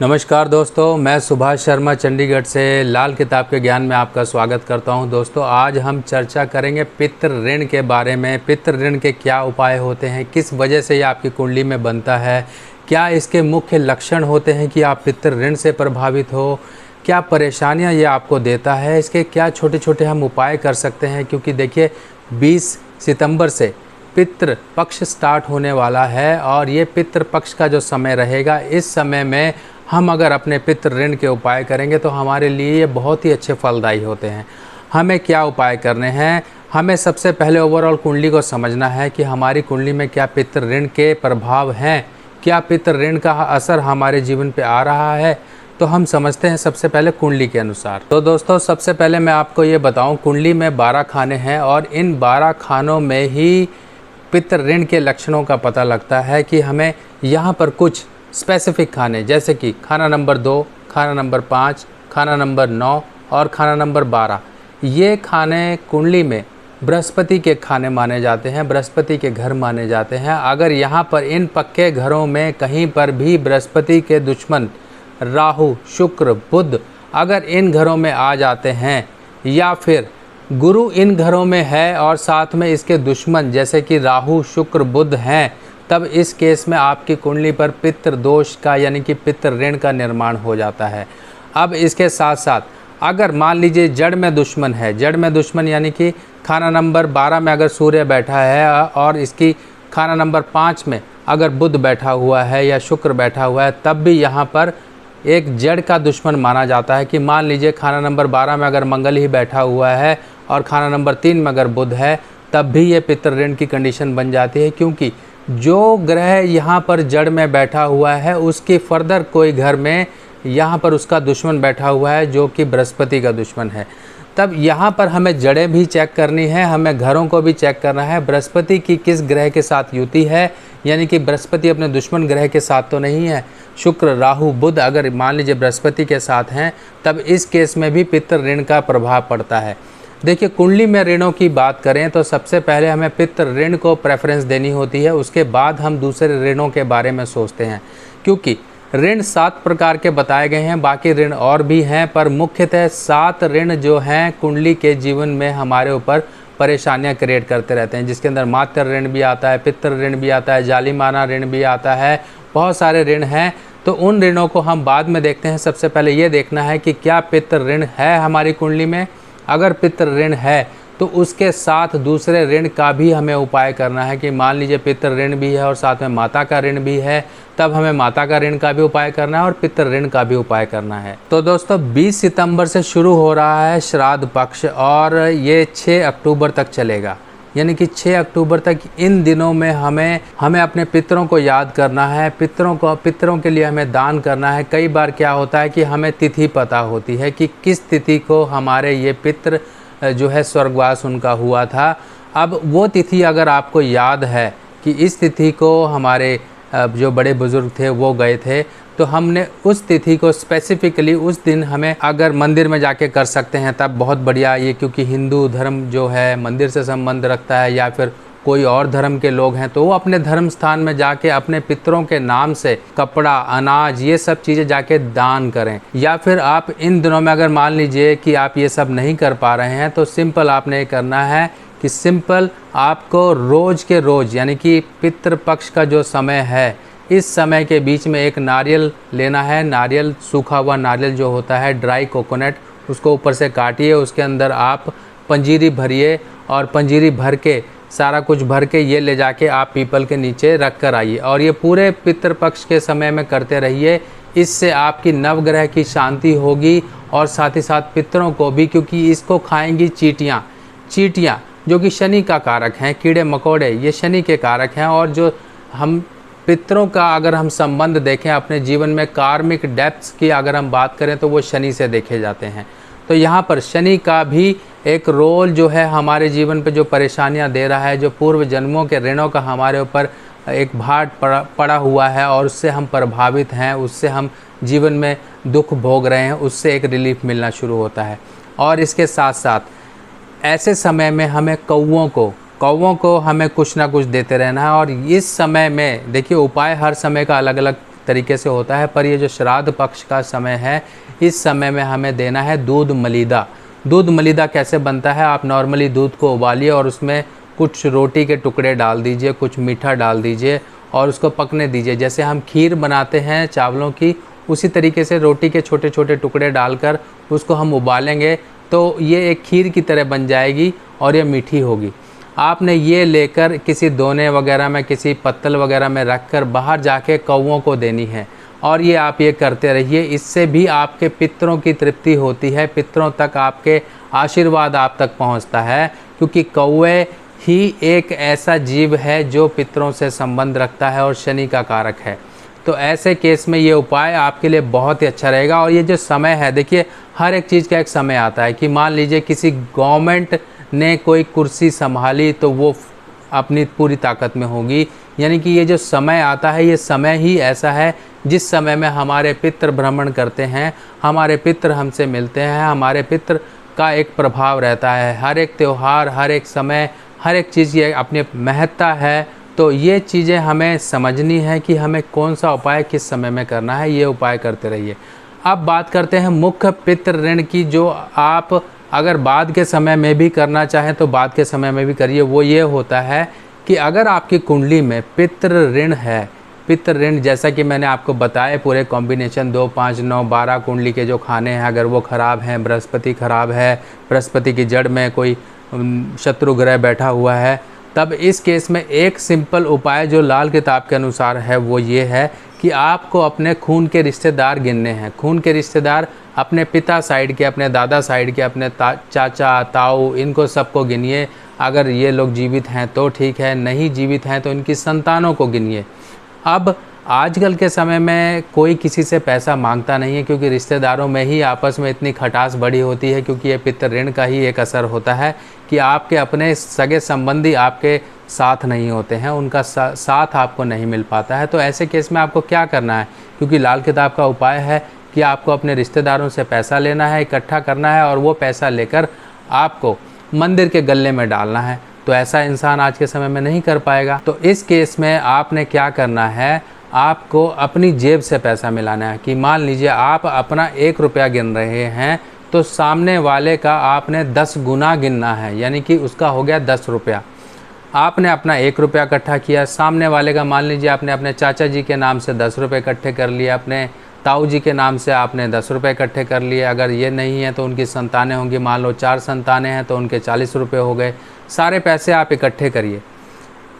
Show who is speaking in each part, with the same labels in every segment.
Speaker 1: नमस्कार दोस्तों, मैं सुभाष शर्मा चंडीगढ़ से लाल किताब के ज्ञान में आपका स्वागत करता हूं। दोस्तों, आज हम चर्चा करेंगे पितृ ऋण के बारे में। पितृ ऋण के क्या उपाय होते हैं, किस वजह से ये आपकी कुंडली में बनता है, क्या इसके मुख्य लक्षण होते हैं कि आप पितृ ऋण से प्रभावित हो, क्या परेशानियां ये आपको देता है, इसके क्या छोटे छोटे हम उपाय कर सकते हैं। क्योंकि देखिए 20 सितंबर से पितृ पक्ष स्टार्ट होने वाला है और ये पितृ पक्ष का जो समय रहेगा, इस समय में हम अगर अपने पितृ ऋण के उपाय करेंगे तो हमारे लिए ये बहुत ही अच्छे फलदायी होते हैं। हमें क्या उपाय करने हैं? हमें सबसे पहले ओवरऑल कुंडली को समझना है कि हमारी कुंडली में क्या पितृ ऋण के प्रभाव हैं, क्या पितृ ऋण का असर हमारे जीवन पे आ रहा है। तो हम समझते हैं सबसे पहले कुंडली के अनुसार। तो दोस्तों, सबसे पहले मैं आपको ये बताऊं, कुंडली में 12 खाने हैं और इन 12 खानों में ही पितृ ऋण के लक्षणों का पता लगता है कि हमें यहाँ पर कुछ स्पेसिफिक खाने, जैसे कि खाना नंबर 2, खाना नंबर 5, खाना नंबर 9 और खाना नंबर 12, ये खाने कुंडली में बृहस्पति के खाने माने जाते हैं, बृहस्पति के घर माने जाते हैं। अगर यहाँ पर इन पक्के घरों में कहीं पर भी बृहस्पति के दुश्मन राहु, शुक्र, बुध अगर इन घरों में आ जाते हैं, या फिर गुरु इन घरों में है और साथ में इसके दुश्मन जैसे कि राहु, शुक्र, बुध हैं, तब इस केस में आपकी कुंडली पर पितृ दोष का यानी कि पितृ ऋण का निर्माण हो जाता है। अब इसके साथ साथ अगर मान लीजिए जड़ में दुश्मन है, जड़ में दुश्मन यानी कि खाना नंबर 12 में अगर सूर्य बैठा है और इसकी खाना नंबर 5 में अगर बुध बैठा हुआ है या शुक्र बैठा हुआ है, तब भी यहाँ पर एक जड़ का दुश्मन माना जाता है। कि मान लीजिए खाना नंबर 12 में अगर मंगल ही बैठा हुआ है और खाना नंबर 3 में अगर बुध है, तब भी ये पितृ ऋण की कंडीशन बन जाती है। क्योंकि जो ग्रह यहाँ पर जड़ में बैठा हुआ है उसके फर्दर कोई घर में यहाँ पर उसका दुश्मन बैठा हुआ है जो कि बृहस्पति का दुश्मन है। तब यहाँ पर हमें जड़ें भी चेक करनी है, हमें घरों को भी चेक करना है। बृहस्पति की किस ग्रह के साथ युति है, यानी कि बृहस्पति अपने दुश्मन ग्रह के साथ तो नहीं है। शुक्र, राहु, बुध अगर मान लीजिए बृहस्पति के साथ हैं, तब इस केस में भी पितृ ऋण का प्रभाव पड़ता है। देखिए, कुंडली में ऋणों की बात करें तो सबसे पहले हमें पितृ ऋण को प्रेफरेंस देनी होती है, उसके बाद हम दूसरे ऋणों के बारे में सोचते हैं। क्योंकि ऋण 7 प्रकार के बताए गए हैं, बाकी ऋण और भी हैं, पर मुख्यतः 7 ऋण जो हैं कुंडली के जीवन में हमारे ऊपर परेशानियां क्रिएट करते रहते हैं, जिसके अंदर मातृ ऋण भी आता है, पितृ ऋण भी आता है, जालिमाना ऋण भी आता है, बहुत सारे ऋण हैं। तो उन ऋणों को हम बाद में देखते हैं। सबसे पहले ये देखना है कि क्या पितृ ऋण है हमारी कुंडली में। अगर पितृ ऋण है तो उसके साथ दूसरे ऋण का भी हमें उपाय करना है। कि मान लीजिए पितृ ऋण भी है और साथ में माता का ऋण भी है, तब हमें माता का ऋण का भी उपाय करना है और पितृ ऋण का भी उपाय करना है। तो दोस्तों, 20 सितंबर से शुरू हो रहा है श्राद्ध पक्ष और ये 6 अक्टूबर तक चलेगा। यानी कि 6 अक्टूबर तक इन दिनों में हमें अपने पितरों को याद करना है, पितरों के लिए हमें दान करना है। कई बार क्या होता है कि हमें तिथि पता होती है कि किस तिथि को हमारे ये पितृ जो है स्वर्गवास उनका हुआ था। अब वो तिथि अगर आपको याद है कि इस तिथि को हमारे जो बड़े बुजुर्ग थे वो गए थे, तो हमने उस तिथि को स्पेसिफिकली उस दिन हमें अगर मंदिर में जाके कर सकते हैं तब बहुत बढ़िया। ये क्योंकि हिंदू धर्म जो है मंदिर से संबंध रखता है, या फिर कोई और धर्म के लोग हैं तो वो अपने धर्म स्थान में जाके अपने पितरों के नाम से कपड़ा, अनाज, ये सब चीज़ें जाके दान करें। या फिर आप इन दिनों में अगर मान लीजिए कि आप ये सब नहीं कर पा रहे हैं, तो सिंपल आपने ये करना है कि सिंपल आपको रोज़ के रोज़ यानी कि पितृपक्ष का जो समय है, इस समय के बीच में एक नारियल लेना है। नारियल, सूखा हुआ नारियल जो होता है, ड्राई कोकोनट, उसको ऊपर से काटिए, उसके अंदर आप पंजीरी भरिए और पंजीरी भर के सारा कुछ भर के ये ले जाके आप पीपल के नीचे रख कर आइए और ये पूरे पितृपक्ष के समय में करते रहिए। इससे आपकी नवग्रह की शांति होगी और साथ ही साथ पितरों को भी, क्योंकि इसको खाएंगी चींटियाँ जो कि शनि का कारक हैं, कीड़े मकोड़े ये शनि के कारक हैं। और जो हम पितरों का अगर हम संबंध देखें अपने जीवन में, कार्मिक डेप्थ्स की अगर हम बात करें तो वो शनि से देखे जाते हैं। तो यहाँ पर शनि का भी एक रोल जो है हमारे जीवन पे जो परेशानियाँ दे रहा है, जो पूर्व जन्मों के ऋणों का हमारे ऊपर एक भार पड़ा हुआ है और उससे हम प्रभावित हैं, उससे हम जीवन में दुख भोग रहे हैं, उससे एक रिलीफ मिलना शुरू होता है। और इसके साथ साथ ऐसे समय में हमें कौवों को हमें कुछ ना कुछ देते रहना है। और इस समय में देखिए, उपाय हर समय का अलग अलग तरीके से होता है, पर ये जो श्राद्ध पक्ष का समय है, इस समय में हमें देना है दूध मलीदा। दूध मलीदा कैसे बनता है, आप नॉर्मली दूध को उबालिए और उसमें कुछ रोटी के टुकड़े डाल दीजिए, कुछ मीठा डाल दीजिए और उसको पकने दीजिए। जैसे हम खीर बनाते हैं चावलों की, उसी तरीके से रोटी के छोटे छोटे टुकड़े डालकर उसको हम उबालेंगे तो ये एक खीर की तरह बन जाएगी और ये मीठी होगी। आपने ये लेकर किसी दोने वगैरह में, किसी पत्तल वगैरह में रख कर बाहर जाके कौवों को देनी है और ये आप ये करते रहिए। इससे भी आपके पितरों की तृप्ति होती है, पितरों तक आपके आशीर्वाद आप तक पहुंचता है, क्योंकि कौवे ही एक ऐसा जीव है जो पितरों से संबंध रखता है और शनि का कारक है। तो ऐसे केस में ये उपाय आपके लिए बहुत ही अच्छा रहेगा। और ये जो समय है, देखिए हर एक चीज़ का एक समय आता है कि मान लीजिए किसी गवर्नमेंट ने कोई कुर्सी संभाली तो वो अपनी पूरी ताकत में होगी, यानी कि ये जो समय आता है, ये समय ही ऐसा है जिस समय में हमारे पितृ भ्रमण करते हैं, हमारे पितृ हमसे मिलते हैं, हमारे पितृ का एक प्रभाव रहता है। हर एक त्यौहार, हर एक समय, हर एक चीज़ की अपनी महत्ता है। तो ये चीज़ें हमें समझनी है कि हमें कौन सा उपाय किस समय में करना है, ये उपाय करते रहिए। अब बात करते हैं मुख्य पितृ ऋण की, जो आप अगर बाद के समय में भी करना चाहें तो बाद के समय में भी करिए। वो ये होता है कि अगर आपकी कुंडली में पितृ ऋण है, पितृ ऋण जैसा कि मैंने आपको बताया, पूरे कॉम्बिनेशन 2, 5, 9, 12 कुंडली के जो खाने हैं, अगर वो ख़राब हैं, बृहस्पति ख़राब है, बृहस्पति की जड़ में कोई शत्रु ग्रह बैठा हुआ है, तब इस केस में एक सिंपल उपाय जो लाल किताब के अनुसार है वो ये है कि आपको अपने खून के रिश्तेदार गिनने हैं। खून के रिश्तेदार अपने पिता साइड के, अपने दादा साइड के, अपने चाचा, ताऊ, इनको सबको गिनिए। अगर ये लोग जीवित हैं तो ठीक है, नहीं जीवित हैं तो इनकी संतानों को गिनिए। अब आजकल के समय में कोई किसी से पैसा मांगता नहीं है, क्योंकि रिश्तेदारों में ही आपस में इतनी खटास बड़ी होती है, क्योंकि ये पितृ ऋण का ही एक असर होता है कि आपके अपने सगे संबंधी आपके साथ नहीं होते हैं, उनका साथ आपको नहीं मिल पाता है। तो ऐसे केस में आपको क्या करना है, क्योंकि लाल किताब का उपाय है कि आपको अपने रिश्तेदारों से पैसा लेना है, इकट्ठा करना है और वो पैसा लेकर आपको मंदिर के गल्ले में डालना है। तो ऐसा इंसान आज के समय में नहीं कर पाएगा। तो इस केस में आपने क्या करना है, आपको अपनी जेब से पैसा मिलाना है। कि मान लीजिए आप अपना 1 रुपया गिन रहे हैं तो सामने वाले का आपने 10 गुना गिनना है, यानी कि उसका हो गया 10 रुपया। आपने अपना 1 रुपया इकट्ठा किया, सामने वाले का मान लीजिए आपने अपने चाचा जी के नाम से 10 रुपये इकट्ठे कर लिए, अपने ताऊ जी के नाम से आपने 10 रुपये इकट्ठे कर लिए। अगर ये नहीं है तो उनकी संतानें होंगी, मान लो 4 संतानें हैं तो उनके 40 रुपये हो गए। सारे पैसे आप इकट्ठे करिए,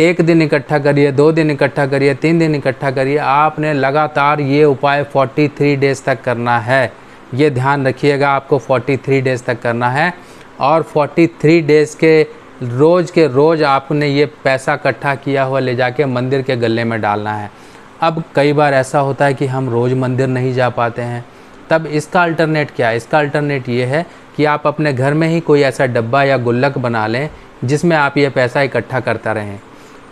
Speaker 1: 1 दिन इकट्ठा करिए, 2 दिन इकट्ठा करिए, 3 दिन इकट्ठा करिए। आपने लगातार ये उपाय 43 डेज़ तक करना है। ये ध्यान रखिएगा, आपको 43 डेज़ तक करना है और 43 डेज़ के रोज़ आपने ये पैसा इकट्ठा किया हुआ ले जाके मंदिर के गले में डालना है। अब कई बार ऐसा होता है कि हम रोज़ मंदिर नहीं जा पाते हैं, तब इसका अल्टरनेट क्या है? इसका अल्टरनेट ये है कि आप अपने घर में ही कोई ऐसा डब्बा या गुल्लक बना लें जिसमें आप ये पैसा इकट्ठा करता रहें,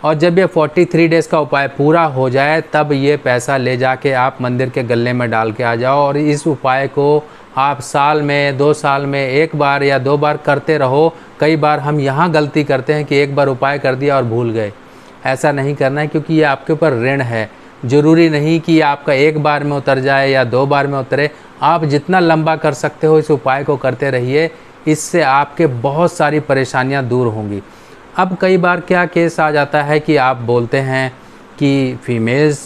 Speaker 1: और जब ये 43 डेज़ का उपाय पूरा हो जाए तब ये पैसा ले जाके आप मंदिर के गले में डाल के आ जाओ। और इस उपाय को आप साल में, 2 साल में 1 बार या 2 बार करते रहो। कई बार हम यहाँ गलती करते हैं कि एक बार उपाय कर दिया और भूल गए। ऐसा नहीं करना है, क्योंकि ये आपके ऊपर ऋण है। ज़रूरी नहीं कि आपका 1 बार में उतर जाए या 2 बार में उतरे। आप जितना लंबा कर सकते हो इस उपाय को करते रहिए, इससे आपके बहुत सारी परेशानियाँ दूर होंगी। अब कई बार क्या केस आ जाता है कि आप बोलते हैं कि फीमेल्स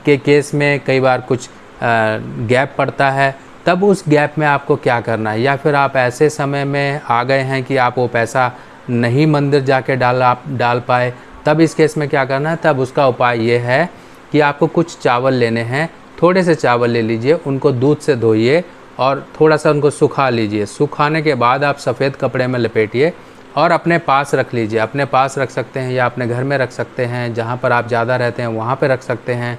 Speaker 1: के केस में कई बार कुछ गैप पड़ता है, तब उस गैप में आपको क्या करना है? या फिर आप ऐसे समय में आ गए हैं कि आप वो पैसा नहीं मंदिर जाके डाल पाए, तब इस केस में क्या करना है? तब उसका उपाय ये है कि आपको कुछ चावल लेने हैं, थोड़े से चावल ले लीजिए, उनको दूध से धोइए और थोड़ा सा उनको सुखा लीजिए। सुखाने के बाद आप सफ़ेद कपड़े में लपेटिए और अपने पास रख लीजिए। अपने पास रख सकते हैं या अपने घर में रख सकते हैं, जहाँ पर आप ज़्यादा रहते हैं वहाँ पर रख सकते हैं।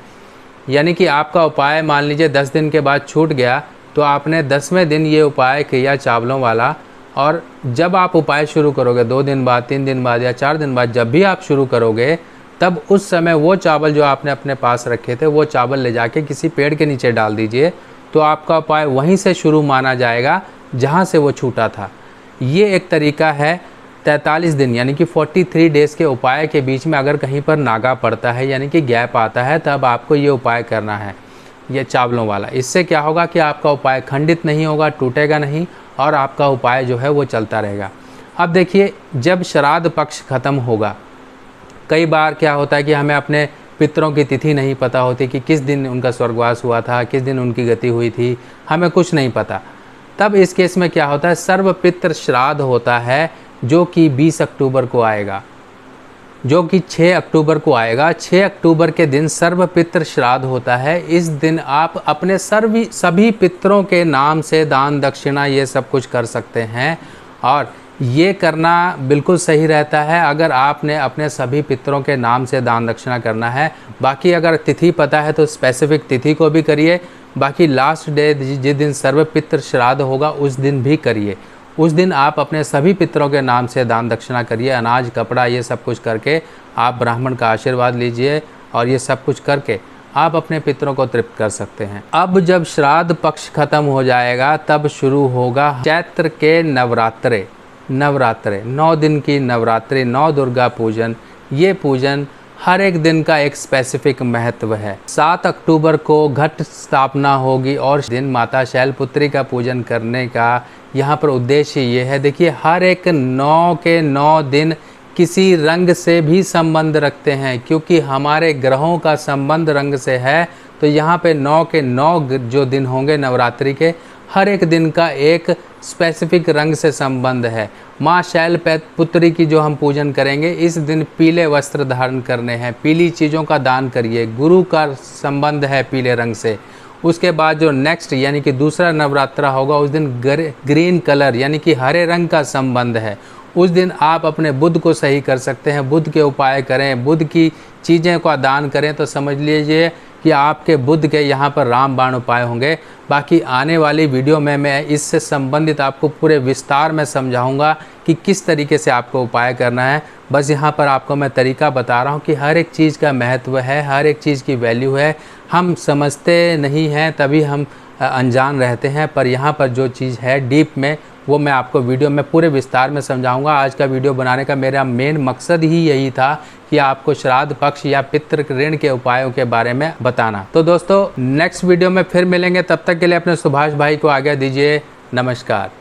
Speaker 1: यानी कि आपका उपाय मान लीजिए 10 दिन के बाद छूट गया, तो आपने 10वें दिन ये उपाय किया चावलों वाला, और जब आप उपाय शुरू करोगे 2 दिन बाद, 3 दिन बाद या 4 दिन बाद, जब भी आप शुरू करोगे, तब उस समय वो चावल जो आपने अपने पास रखे थे वो चावल ले जाके किसी पेड़ के नीचे डाल दीजिए। तो आपका उपाय वहीं से शुरू माना जाएगा जहाँ से वो छूटा था। ये एक तरीका है। 43 दिन यानी कि 43 डेज़ के उपाय के बीच में अगर कहीं पर नागा पड़ता है यानी कि गैप आता है, तब आपको ये उपाय करना है, ये चावलों वाला। इससे क्या होगा कि आपका उपाय खंडित नहीं होगा, टूटेगा नहीं और आपका उपाय जो है वो चलता रहेगा। अब देखिए, जब श्राद्ध पक्ष ख़त्म होगा, कई बार क्या होता है कि हमें अपने पितरों की तिथि नहीं पता होती कि किस दिन उनका स्वर्गवास हुआ था, किस दिन उनकी गति हुई थी, हमें कुछ नहीं पता। तब इस केस में क्या होता है, सर्व पितृ श्राद्ध होता है जो कि 20 अक्टूबर को आएगा, जो कि 6 अक्टूबर को आएगा। 6 अक्टूबर के दिन सर्व पितृ श्राद्ध होता है। इस दिन आप अपने सभी पितरों के नाम से दान दक्षिणा ये सब कुछ कर सकते हैं और ये करना बिल्कुल सही रहता है अगर आपने अपने सभी पितरों के नाम से दान दक्षिणा करना है। बाकी अगर तिथि पता है तो स्पेसिफिक तिथि को भी करिए, बाकी लास्ट डे जिस दिन सर्व पितृ श्राद्ध होगा उस दिन भी करिए। उस दिन आप अपने सभी पितरों के नाम से दान दक्षिणा करिए, अनाज कपड़ा ये सब कुछ करके आप ब्राह्मण का आशीर्वाद लीजिए और ये सब कुछ करके आप अपने पितरों को तृप्त कर सकते हैं। अब जब श्राद्ध पक्ष खत्म हो जाएगा तब शुरू होगा चैत्र के नवरात्रे। 9 दिन की नवरात्रि, 9 दुर्गा पूजन। ये पूजन हर एक दिन का एक स्पेसिफिक महत्व है। 7 अक्टूबर को घट स्थापना होगी और दिन माता शैलपुत्री का पूजन करने का यहाँ पर उद्देश्य ये है। देखिए, हर एक 9 के 9 दिन किसी रंग से भी संबंध रखते हैं, क्योंकि हमारे ग्रहों का संबंध रंग से है। तो यहाँ पे 9 के 9 जो दिन होंगे नवरात्रि के, हर एक दिन का एक स्पेसिफिक रंग से संबंध है। माँ शैलपुत्री की जो हम पूजन करेंगे, इस दिन पीले वस्त्र धारण करने हैं, पीली चीज़ों का दान करिए, गुरु का संबंध है पीले रंग से। उसके बाद जो नेक्स्ट यानी कि दूसरा नवरात्रा होगा, उस दिन ग्रीन कलर यानी कि हरे रंग का संबंध है। उस दिन आप अपने बुध को सही कर सकते हैं, बुध के उपाय करें, बुध की चीज़ें का दान करें, तो समझ लीजिए कि आपके बुध के यहाँ पर रामबाण उपाय होंगे। बाकी आने वाली वीडियो में मैं इससे संबंधित आपको पूरे विस्तार में समझाऊंगा कि किस तरीके से आपको उपाय करना है। बस यहाँ पर आपको मैं तरीका बता रहा हूँ कि हर एक चीज़ का महत्व है, हर एक चीज़ की वैल्यू है। हम समझते नहीं हैं तभी हम अनजान रहते हैं, पर यहाँ पर जो चीज़ है डीप में, वो मैं आपको वीडियो में पूरे विस्तार में समझाऊंगा। आज का वीडियो बनाने का मेरा मेन मकसद ही यही था कि आपको श्राद्ध पक्ष या पितृ ऋण के उपायों के बारे में बताना। तो दोस्तों, नेक्स्ट वीडियो में फिर मिलेंगे, तब तक के लिए अपने सुभाष भाई को आज्ञा दीजिए। नमस्कार।